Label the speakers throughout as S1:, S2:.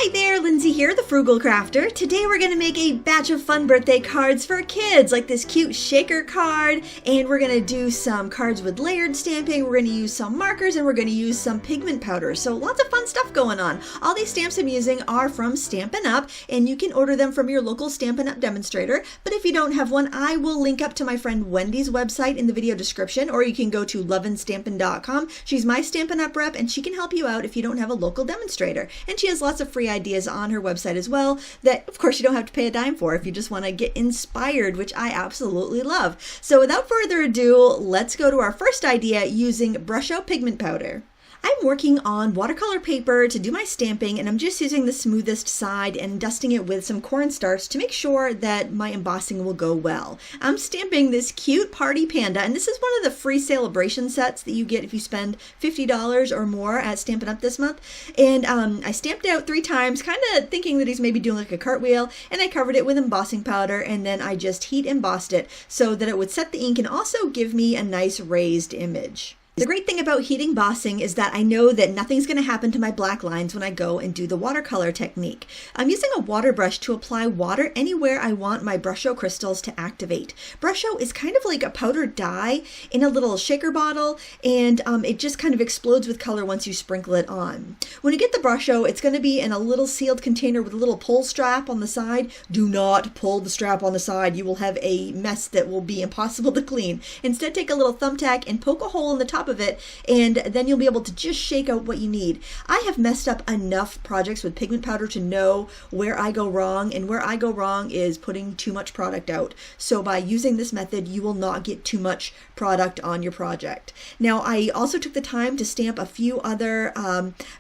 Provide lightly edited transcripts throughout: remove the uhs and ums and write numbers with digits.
S1: Hi there, Lindsay here, the Frugal Crafter. Today we're going to make a batch of fun birthday cards for kids, like this cute shaker card, and we're going to do some cards with layered stamping, we're going to use some markers, and we're going to use some pigment powder. So lots of fun stuff going on. All these stamps I'm using are from Stampin' Up, and you can order them from your local Stampin' Up demonstrator, but if you don't have one, I will link up to my friend Wendy's website in the video description, or you can go to lovinstampin.com. She's my Stampin' Up rep, and she can help you out if you don't have a local demonstrator. And she has lots of free ideas on her website as well that of course you don't have to pay a dime for if you just want to get inspired, which I absolutely love. So without further ado, let's go to our first idea using Brusho pigment powder. I'm working on watercolor paper to do my stamping, and I'm just using the smoothest side and dusting it with some cornstarch to make sure that my embossing will go well. I'm stamping this cute party panda, and this is one of the free sale-a-bration sets that you get if you spend $50 or more at Stampin' Up this month. And I stamped it out 3 times, kind of thinking that he's maybe doing like a cartwheel, and I covered it with embossing powder, and then I just heat embossed it so that it would set the ink and also give me a nice raised image. The great thing about heat embossing is that I know that nothing's going to happen to my black lines when I go and do the watercolor technique. I'm using a water brush to apply water anywhere I want my Brusho crystals to activate. Brusho is kind of like a powdered dye in a little shaker bottle, and it just kind of explodes with color once you sprinkle it on. When you get the Brusho, it's going to be in a little sealed container with a little pull strap on the side. Do not pull the strap on the side. You will have a mess that will be impossible to clean. Instead, take a little thumbtack and poke a hole in the top of it, and then you'll be able to just shake out what you need. I have messed up enough projects with pigment powder to know where I go wrong, and where I go wrong is putting too much product out. So by using this method, you will not get too much product on your project. Now, I also took the time to stamp a few other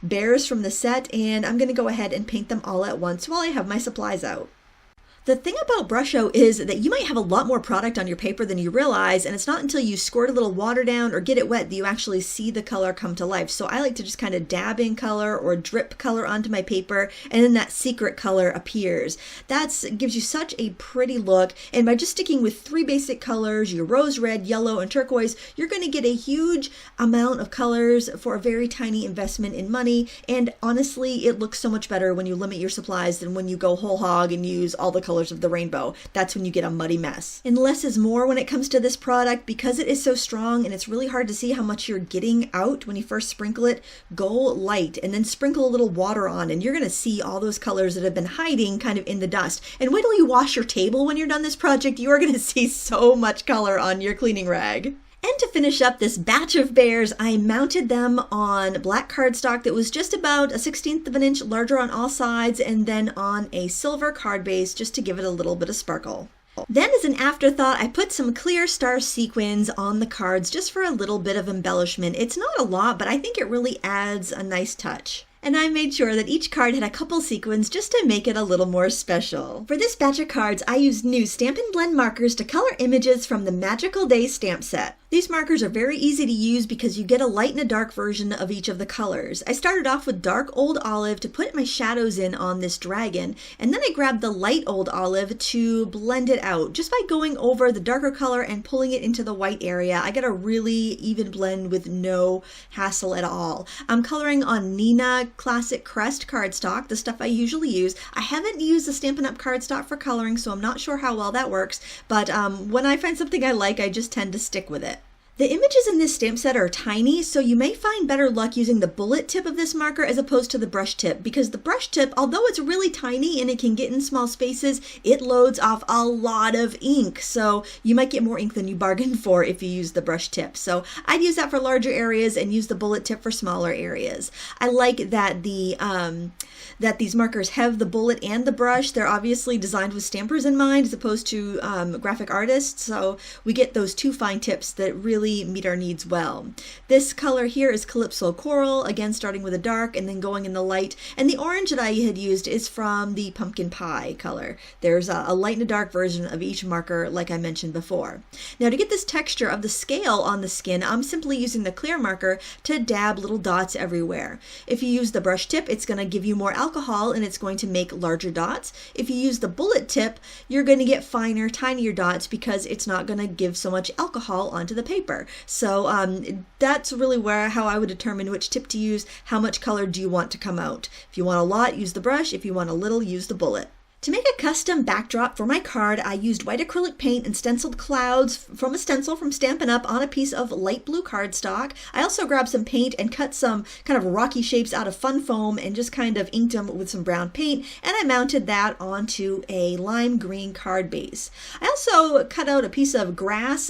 S1: bears from the set, and I'm going to go ahead and paint them all at once while I have my supplies out. The thing about Brusho is that you might have a lot more product on your paper than you realize, and it's not until you squirt a little water down or get it wet that you actually see the color come to life. So I like to just kind of dab in color or drip color onto my paper, and then that secret color appears. That gives you such a pretty look, and by just sticking with 3 basic colors, your rose red, yellow, and turquoise, you're going to get a huge amount of colors for a very tiny investment in money, and honestly, it looks so much better when you limit your supplies than when you go whole hog and use all the colors of the rainbow. That's when you get a muddy mess. And less is more when it comes to this product because it is so strong and it's really hard to see how much you're getting out when you first sprinkle it. Go light and then sprinkle a little water on, and you're going to see all those colors that have been hiding kind of in the dust. And wait till you wash your table when you're done this project. You are going to see so much color on your cleaning rag. And to finish up this batch of bears, I mounted them on black cardstock that was just about a 1/16 of an inch larger on all sides, and then on a silver card base just to give it a little bit of sparkle. Then as an afterthought, I put some clear star sequins on the cards just for a little bit of embellishment. It's not a lot, but I think it really adds a nice touch. And I made sure that each card had a couple sequins just to make it a little more special. For this batch of cards, I used new Stampin' Blend markers to color images from the Magical Day stamp set. These markers are very easy to use because you get a light and a dark version of each of the colors. I started off with dark old olive to put my shadows in on this dragon, and then I grabbed the light old olive to blend it out. Just by going over the darker color and pulling it into the white area, I got a really even blend with no hassle at all. I'm coloring on Nina Classic Crest cardstock, the stuff I usually use. I haven't used the Stampin' Up cardstock for coloring, so I'm not sure how well that works, but when I find something I like, I just tend to stick with it. The images in this stamp set are tiny, so you may find better luck using the bullet tip of this marker as opposed to the brush tip, because the brush tip, although it's really tiny and it can get in small spaces, it loads off a lot of ink, so you might get more ink than you bargained for if you use the brush tip. So I'd use that for larger areas and use the bullet tip for smaller areas. I like that that these markers have the bullet and the brush. They're obviously designed with stampers in mind as opposed to graphic artists, so we get those 2 fine tips that really meet our needs well. This color here is Calypso Coral, again starting with a dark and then going in the light, and the orange that I had used is from the Pumpkin Pie color. There's a light and a dark version of each marker like I mentioned before. Now to get this texture of the scale on the skin, I'm simply using the clear marker to dab little dots everywhere. If you use the brush tip, it's going to give you more alcohol and it's going to make larger dots. If you use the bullet tip, you're going to get finer, tinier dots because it's not going to give so much alcohol onto the paper. paper. So that's really how I would determine which tip to use. How much color do you want to come out? If you want a lot, use the brush. If you want a little, use the bullet. To make a custom backdrop for my card, I used white acrylic paint and stenciled clouds from a stencil from Stampin' Up! On a piece of light blue cardstock. I also grabbed some paint and cut some kind of rocky shapes out of fun foam and just kind of inked them with some brown paint, and I mounted that onto a lime green card base. I also cut out a piece of grass,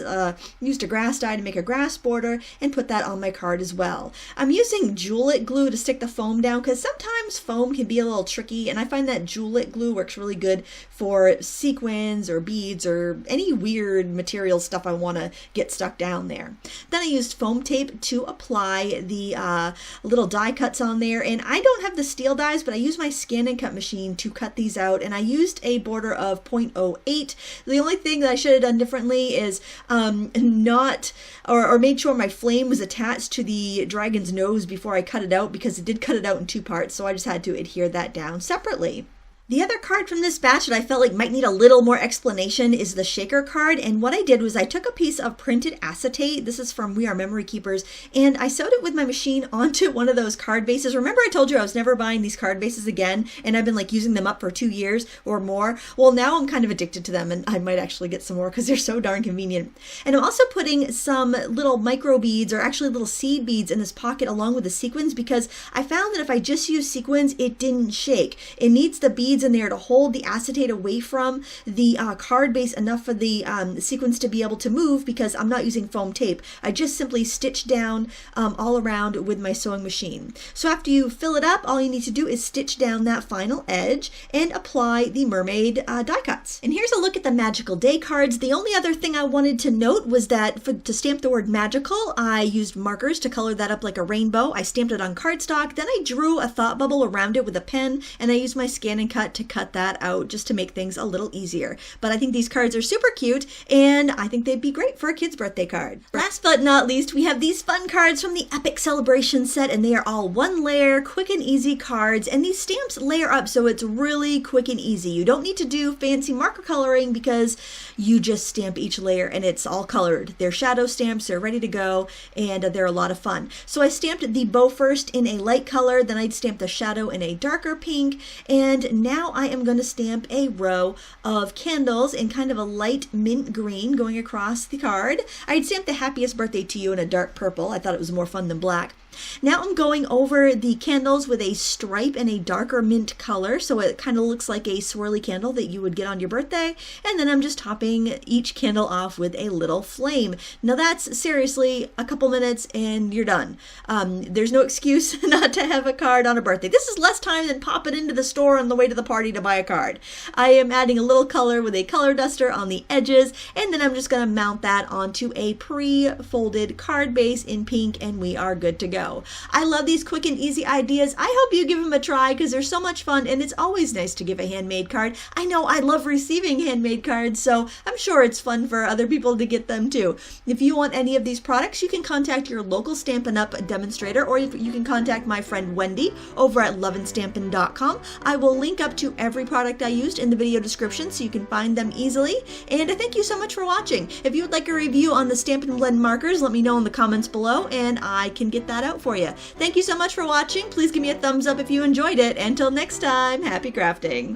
S1: used a grass dye to make a grass border, and put that on my card as well. I'm using Jewel-It glue to stick the foam down because sometimes foam can be a little tricky, and I find that Jewel-It glue works really good for sequins or beads or any weird material stuff I want to get stuck down there. Then I used foam tape to apply the little die cuts on there, and I don't have the steel dies, but I use my scan and cut machine to cut these out, and I used a border of 0.08. The only thing that I should have done differently is not or made sure my flame was attached to the dragon's nose before I cut it out, because it did cut it out in 2 parts, so I just had to adhere that down separately. The other card from this batch that I felt like might need a little more explanation is the shaker card, and what I did was I took a piece of printed acetate, this is from We Are Memory Keepers, and I sewed it with my machine onto one of those card bases. Remember I told you I was never buying these card bases again, and I've been like using them up for 2 years or more? Well, now I'm kind of addicted to them, and I might actually get some more because they're so darn convenient. And I'm also putting some little micro beads, or actually little seed beads, in this pocket along with the sequins, because I found that if I just use sequins, it didn't shake. It needs the beads in there to hold the acetate away from the card base enough for the sequins to be able to move, because I'm not using foam tape. I just simply stitch down all around with my sewing machine. So after you fill it up, all you need to do is stitch down that final edge and apply the mermaid die cuts. And here's a look at the Magical Day cards. The only other thing I wanted to note was that to stamp the word magical, I used markers to color that up like a rainbow. I stamped it on cardstock, then I drew a thought bubble around it with a pen, and I used my scan and cut to cut that out just to make things a little easier. But I think these cards are super cute, and I think they'd be great for a kid's birthday card. Last but not least, we have these fun cards from the Epic Celebration set, and they are all 1 layer, quick and easy cards, and these stamps layer up so it's really quick and easy. You don't need to do fancy marker coloring because you just stamp each layer and it's all colored. They're shadow stamps, they're ready to go, and they're a lot of fun. So I stamped the bow first in a light color, then I'd stamp the shadow in a darker pink, and now I am going to stamp a row of candles in kind of a light mint green going across the card. I'd stamp the happiest birthday to you in a dark purple. I thought it was more fun than black. Now I'm going over the candles with a stripe in a darker mint color, so it kind of looks like a swirly candle that you would get on your birthday, and then I'm just topping each candle off with a little flame. Now that's seriously a couple minutes and you're done. There's no excuse not to have a card on a birthday. This is less time than popping into the store on the way to the party to buy a card. I am adding a little color with a color duster on the edges, and then I'm just going to mount that onto a pre-folded card base in pink, and we are good to go. I love these quick and easy ideas. I hope you give them a try because they're so much fun, and it's always nice to give a handmade card. I know I love receiving handmade cards, so I'm sure it's fun for other people to get them too. If you want any of these products, you can contact your local Stampin' Up! Demonstrator, or you can contact my friend Wendy over at loveandstampin.com. I will link up to every product I used in the video description so you can find them easily. And I thank you so much for watching. If you would like a review on the Stampin' Blend markers, let me know in the comments below and I can get that out for you. Thank you so much for watching. Please give me a thumbs up if you enjoyed it. Until next time, happy crafting.